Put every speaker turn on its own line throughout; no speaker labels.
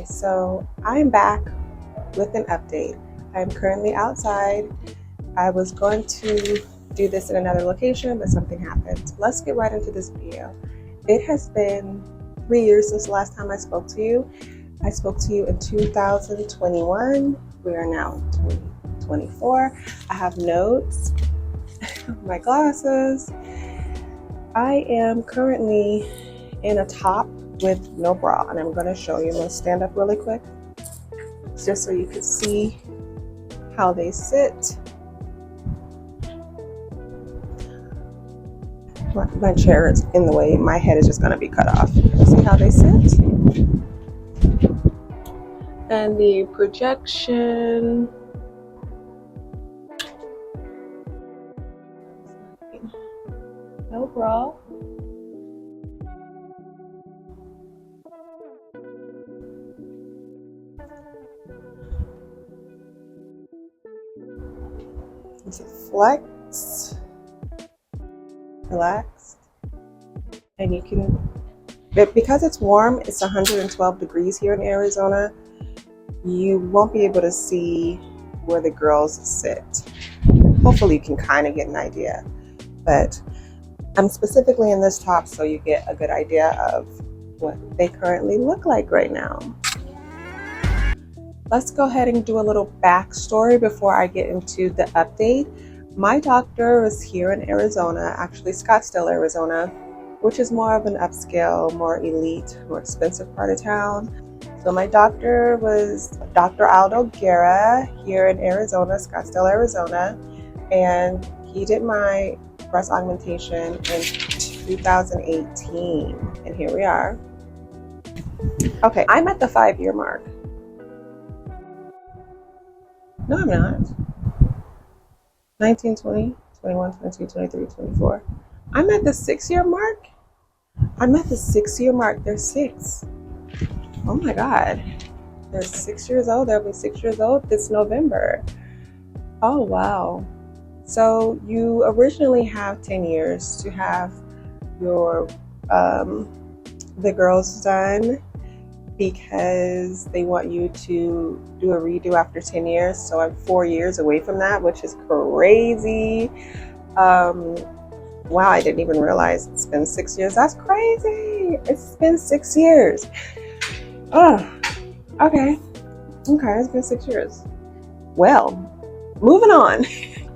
So I'm back with an update. I'm currently outside. I was going to do this in another location, but something happened. Let's get right into this video. It has been 3 years since the last time I spoke to you. I spoke to you in 2021. We are now 2024. I have notes, my glasses. I am currently in a top with no bra, and I'm going to show you. I'm going to stand up really quick just so you can see how they sit. My chair is in the way. My head is just going to be cut off. See how they sit? And the projection. No bra. It's flex, relaxed, and you can, because it's warm, it's 112 degrees here in Arizona, you won't be able to see where the girls sit. Hopefully you can kind of get an idea, but I'm specifically in this top so you get a good idea of what they currently look like right now. Let's go ahead and do a little backstory before I get into the update. My doctor was here in Arizona, actually Scottsdale, Arizona, which is more of an upscale, more elite, more expensive part of town. So my doctor was Dr. Aldo Guerra here in Arizona, Scottsdale, Arizona, and he did my breast augmentation in 2018, and here we are. Okay, I'm at the 5-year mark. No, I'm not. 19, 20, 21, 22, 23, 24. I'm at the 6-year mark. I'm at the 6-year mark. They're 6. Oh my God. They're 6 years old. They'll be 6 years old this November. Oh, wow. So you originally have 10 years to have your, the girls done, because they want you to do a redo after 10 years. So I'm 4 years away from that, which is crazy. Wow, I didn't even realize it's been 6 years. That's crazy. It's been 6 years. Oh, okay. Okay, it's been 6 years. Well, moving on.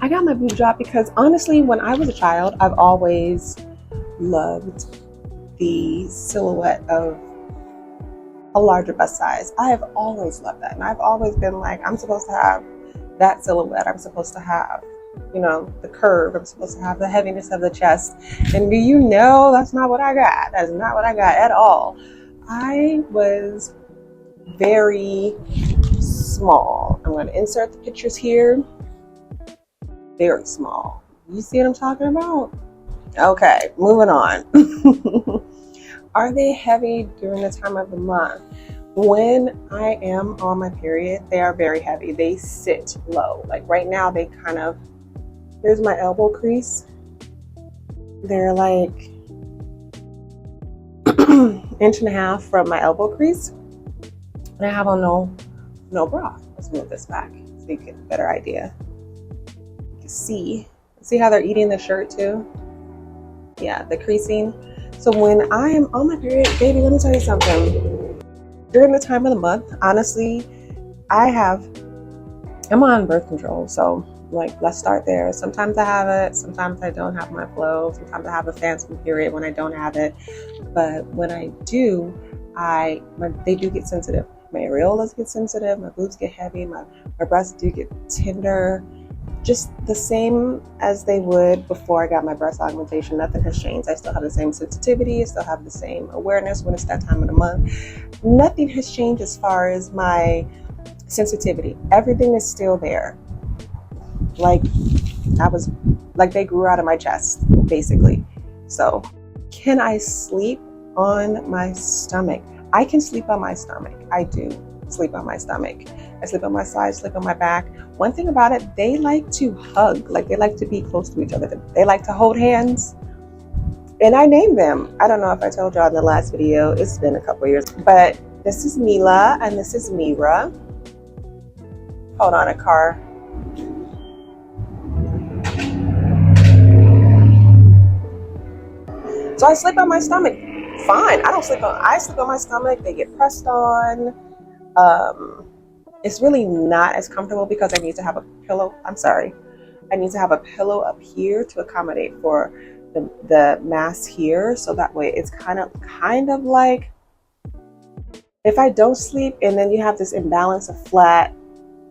I got my boob job because honestly, when I was a child, I've always loved the silhouette of a larger bust size. I have always loved that, and I've always been like, I'm supposed to have that silhouette. I'm supposed to have, you know, the curve. I'm supposed to have the heaviness of the chest. And do you know, that's not what I got. That is not what I got at all. I was very small. I'm going to insert the pictures here. Very small. You see what I'm talking about? Okay, moving on. Are they heavy during the time of the month? When I am on my period, they are very heavy. They sit low. Like right now, they kind of, here's my elbow crease. They're like 1.5 inches from my elbow crease. And I have on no bra. Let's move this back so you get a better idea. You can see how they're eating the shirt too? Yeah, the creasing. So when I am on my period, baby, let me tell you something. During the time of the month, honestly, I'm on birth control. So like, let's start there. Sometimes I have it. Sometimes I don't have my flow. Sometimes I have a phantom period when I don't have it. But when I do, they do get sensitive. My areolas get sensitive. My boobs get heavy. My breasts do get tender. Just the same as they would before I got my breast augmentation. Nothing has changed. I still have the same sensitivity. I still have the same awareness when it's that time of the month. Nothing has changed as far as my sensitivity. Everything is still there. Like they grew out of my chest, basically. So can I sleep on my stomach? I can sleep on my stomach. I do sleep on my stomach. I sleep on my side, sleep on my back. One thing about it, they like to hug. Like, they like to be close to each other. They like to hold hands. And I named them. I don't know if I told y'all in the last video. It's been a couple years. But This is Mila and this is Mira. Hold on, a car. So I sleep on my stomach. Fine. I sleep on my stomach. They get pressed on. It's really not as comfortable because I need to have a pillow. I'm sorry. I need to have a pillow up here to accommodate for the mass here. So that way it's kind of like if I don't sleep and then you have this imbalance of flat,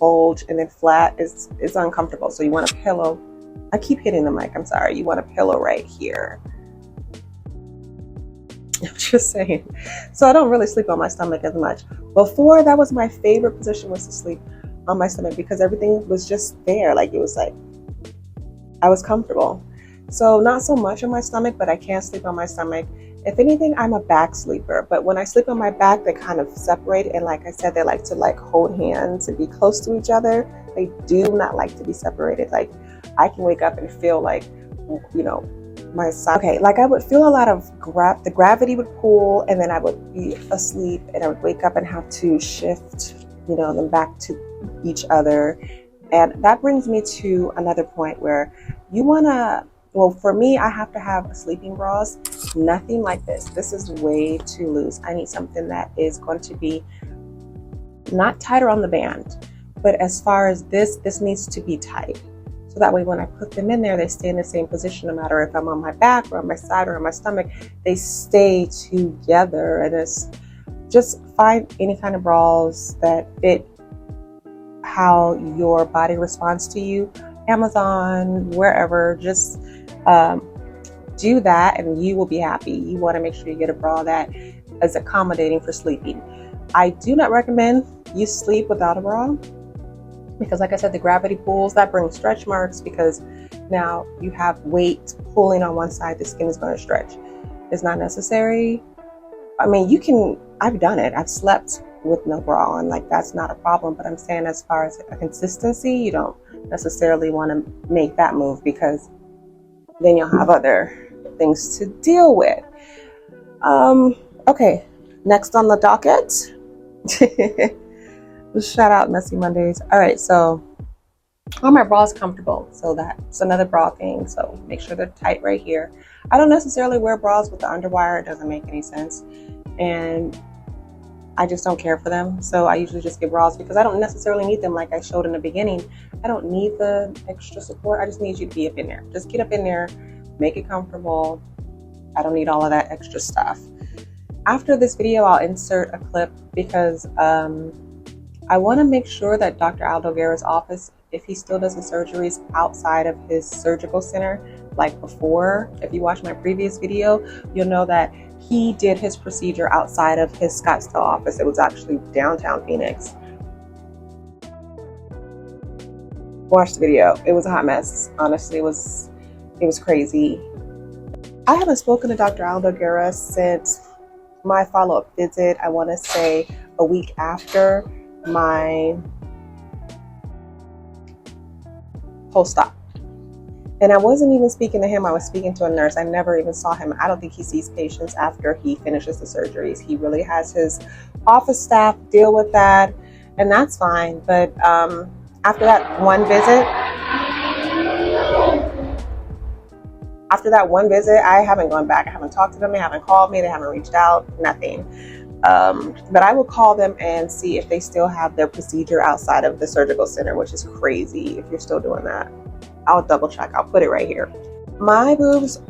bulge, and then flat, it's uncomfortable. So you want a pillow. I keep hitting the mic. I'm sorry. You want a pillow right here. I'm just saying. So I don't really sleep on my stomach as much. Before, that was my favorite position, was to sleep on my stomach because everything was just there. Like it was like I was comfortable. So not so much on my stomach, but I can sleep on my stomach. If anything, I'm a back sleeper. But when I sleep on my back, they kind of separate. And like I said, they like to like hold hands and be close to each other. They do not like to be separated. Like I can wake up and feel like, you know, my side. Okay, like I would feel a lot of the gravity would pull, and then I would be asleep and I would wake up and have to shift, you know, them back to each other. And that brings me to another point where you want to, well, for me, I have to have sleeping bras. Nothing like this. This is way too loose. I need something that is going to be not tighter on the band, but as far as this needs to be tight. So that way when I put them in there, they stay in the same position no matter if I'm on my back or on my side or on my stomach. They stay together. And it's just find any kind of bras that fit how your body responds to you. Amazon, wherever, just do that and you will be happy. You want to make sure you get a bra that is accommodating for sleeping. I do not recommend you sleep without a bra because, like I said, the gravity pulls, that brings stretch marks because now you have weight pulling on one side, the skin is going to stretch. It's not necessary. I mean, I've done it. I've slept with no bra on, like that's not a problem. But I'm saying as far as a consistency, you don't necessarily want to make that move because then you'll have other things to deal with. Okay, next on the docket. Shout out Messy Mondays. All right, so are my bras comfortable? So that's another bra thing. So make sure they're tight right here. I don't necessarily wear bras with the underwire. It doesn't make any sense. And I just don't care for them. So I usually just get bras because I don't necessarily need them like I showed in the beginning. I don't need the extra support. I just need you to be up in there. Just get up in there, make it comfortable. I don't need all of that extra stuff. After this video, I'll insert a clip because I want to make sure that Dr. Aldo Guerra's office, if he still does the surgeries outside of his surgical center, like before, if you watch my previous video, you'll know that he did his procedure outside of his Scottsdale office. It was actually downtown Phoenix. Watch the video. It was a hot mess. Honestly, it was crazy. I haven't spoken to Dr. Aldo Guerra since my follow-up visit. I want to say a week after my post-op. And I wasn't even speaking to him. I was speaking to a nurse. I never even saw him. I don't think he sees patients after he finishes the surgeries. He really has his office staff deal with that, and that's fine. But after that one visit, I haven't gone back. I haven't talked to them. They haven't called me. They haven't reached out. Nothing. But I will call them and see if they still have their procedure outside of the surgical center, which is crazy if you're still doing that. I'll double check. I'll put it right here. My boobs,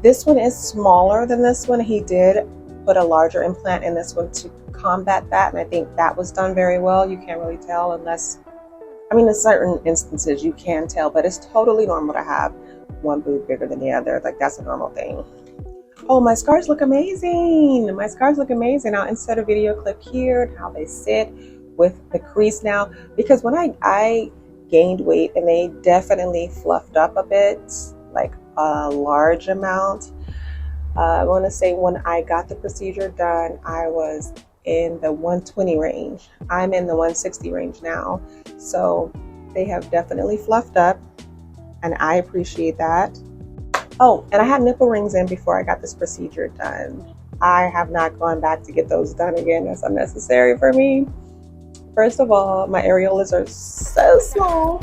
this one is smaller than this one. He did put a larger implant in this one to combat that, and I think that was done very well. You can't really tell unless, I mean, in certain instances you can tell, but it's totally normal to have one boob bigger than the other. Like that's a normal thing. Oh, my scars look amazing. My scars look amazing. I'll insert a video clip here and how they sit with the crease now, because when I gained weight and they definitely fluffed up a bit, like a large amount. I want to say when I got the procedure done, I was in the 120 range. I'm in the 160 range now. So they have definitely fluffed up and I appreciate that. Oh, and I had nipple rings in before I got this procedure done. I have not gone back to get those done again. That's unnecessary for me. First of all, my areolas are so small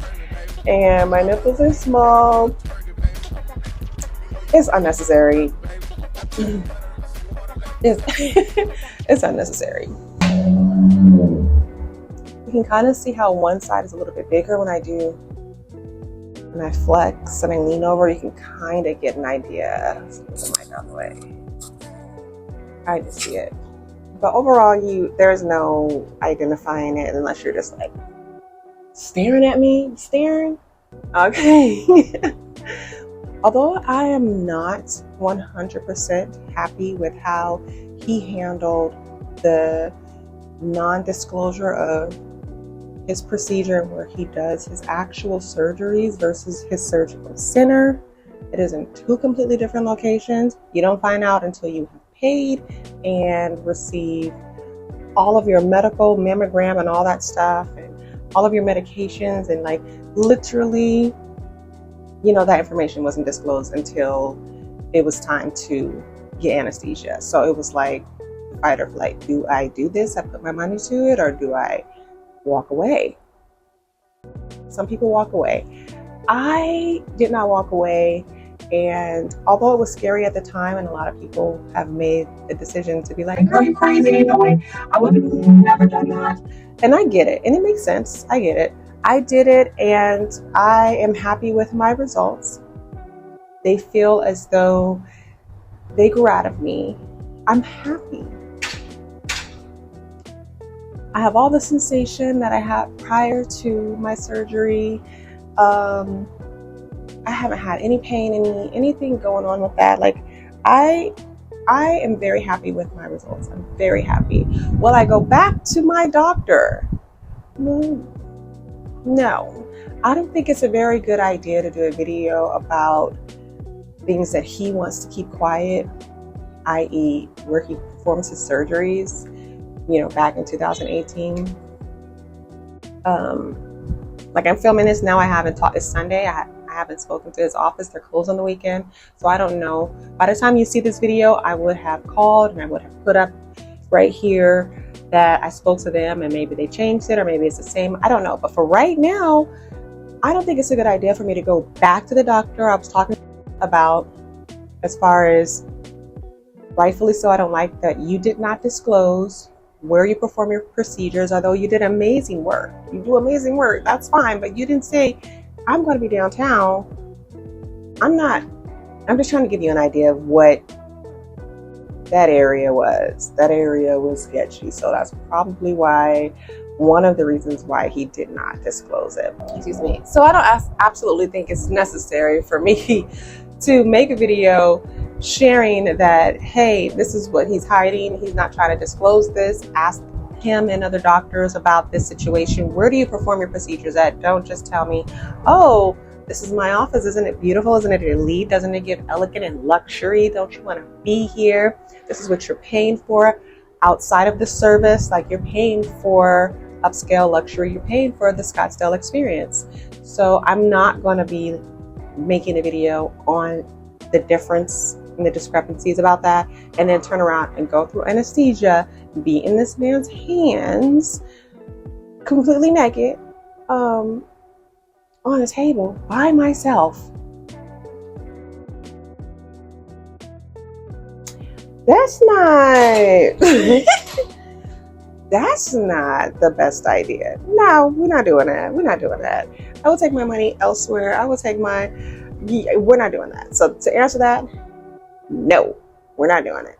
and my nipples are small. It's unnecessary. It's unnecessary. You can kind of see how one side is a little bit bigger when I flex and I lean over. You can kind of get an idea. Let's put the mic out of the way. I just see it. But overall, there's no identifying it unless you're just like staring at me, staring. Okay. Although I am not 100% happy with how he handled the non-disclosure of his procedure where he does his actual surgeries versus his surgical center. It is in two completely different locations. You don't find out until you have paid and receive all of your medical mammogram and all that stuff and all of your medications, and like literally, that information wasn't disclosed until it was time to get anesthesia. So it was like fight or flight. Do I do this? I put my money to it, or do I walk away? Some people walk away. I did not walk away, and although it was scary at the time, and a lot of people have made the decision to be like, girl, you crazy, no way, I would have never done that. And I get it, and it makes sense. I get it. I did it, and I am happy with my results. They feel as though they grew out of me. I'm happy. I have all the sensation that I had prior to my surgery. I haven't had any pain, anything going on with that. Like, I am very happy with my results. I'm very happy. Will I go back to my doctor? No. I don't think it's a very good idea to do a video about things that he wants to keep quiet, i.e. where he performs his surgeries, back in 2018. Like, I'm filming this now. I haven't talked. It's Sunday. I haven't spoken to his office. They're closed on the weekend. So I don't know. By the time you see this video, I would have called and I would have put up right here that I spoke to them, and maybe they changed it, or maybe it's the same. I don't know. But for right now, I don't think it's a good idea for me to go back to the doctor. I was talking about, as far as rightfully so, I don't like that you did not disclose where you perform your procedures, although you did amazing work. You do amazing work. That's fine. But you didn't say, I'm going to be downtown. I'm just trying to give you an idea of what that area was. That area was sketchy. So that's probably one of the reasons why he did not disclose it. Excuse me. So I don't absolutely think it's necessary for me to make a video sharing that, hey, this is what he's hiding. He's not trying to disclose this. Ask him and other doctors about this situation. Where do you perform your procedures at? Don't just tell me, oh, this is my office. Isn't it beautiful? Isn't it elite? Doesn't it give elegant and luxury? Don't you want to be here? This is what you're paying for outside of the service. Like, you're paying for upscale luxury. You're paying for the Scottsdale experience. So I'm not going to be making a video on the difference and the discrepancies about that, and then turn around and go through anesthesia, be in this man's hands, completely naked, on a table by myself. That's not that's not the best idea. No, we're not doing that. We're not doing that. I will take my money elsewhere. We're not doing that. So to answer that, no, we're not doing it.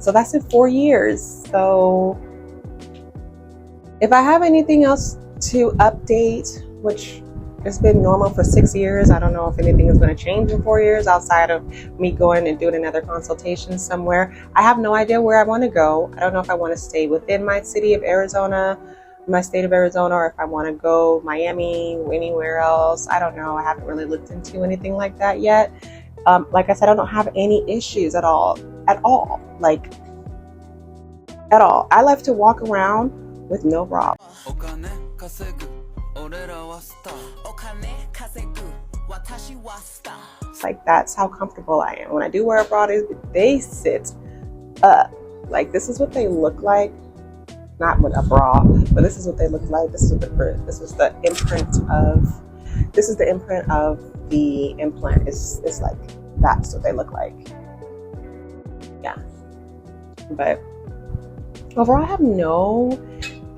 So that's in 4 years. So if I have anything else to update, which has been normal for 6 years, I don't know if anything is going to change in 4 years outside of me going and doing another consultation somewhere. I have no idea where I want to go. I don't know if I want to stay within my city of Arizona, my state of Arizona, or if I want to go Miami, anywhere else. I don't know. I haven't really looked into anything like that yet. Like I said, I don't have any issues at all. Like, at all. I like to walk around with no bra. Like, that's how comfortable I am. When I do wear a bra, they sit up. Like, this is what they look like. Not with a bra, but this is what they look like. This is the imprint of the implant. It's like, that's what they look like. Yeah. But overall, I have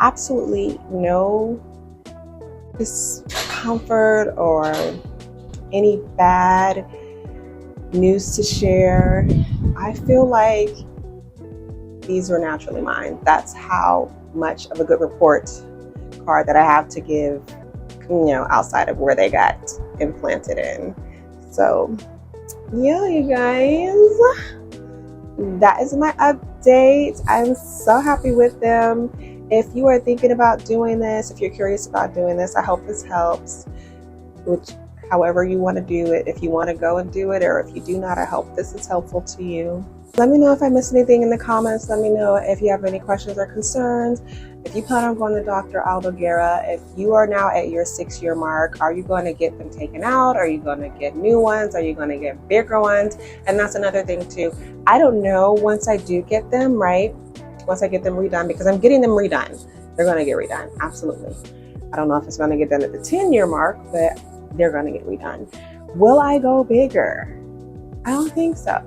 absolutely no discomfort or any bad news to share. I feel like these were naturally mine. That's how much of a good report card that I have to give, outside of where they got implanted in. So yeah, you guys, that is my update. I'm so happy with them. If you are thinking about doing this, if you're curious about doing this, I hope this helps. However you want to do it, if you want to go and do it, or if you do not, I hope this is helpful to you. Let me know if I missed anything in the comments. Let me know if you have any questions or concerns. If you plan on going to Dr. Aldoguera, if you are now at your 6-year mark, are you going to get them taken out? Are you going to get new ones? Are you going to get bigger ones? And that's another thing too. I don't know once I do get them, right? Once I get them redone, because I'm getting them redone. They're going to get redone, absolutely. I don't know if it's going to get done at the 10-year mark, but they're going to get redone. Will I go bigger? I don't think so.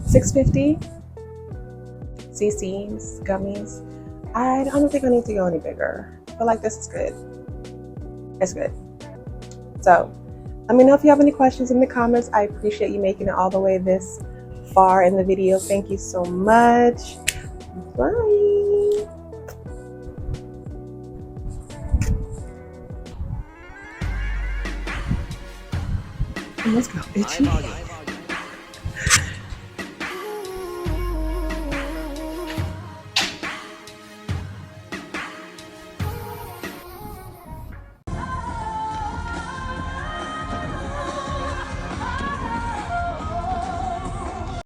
650 cc's gummies. I don't think I need to go any bigger. I feel like this is good. It's good. So let me know if you have any questions in the comments. I appreciate you making it all the way this far in the video. Thank you so much. Bye. Let's go, itchy.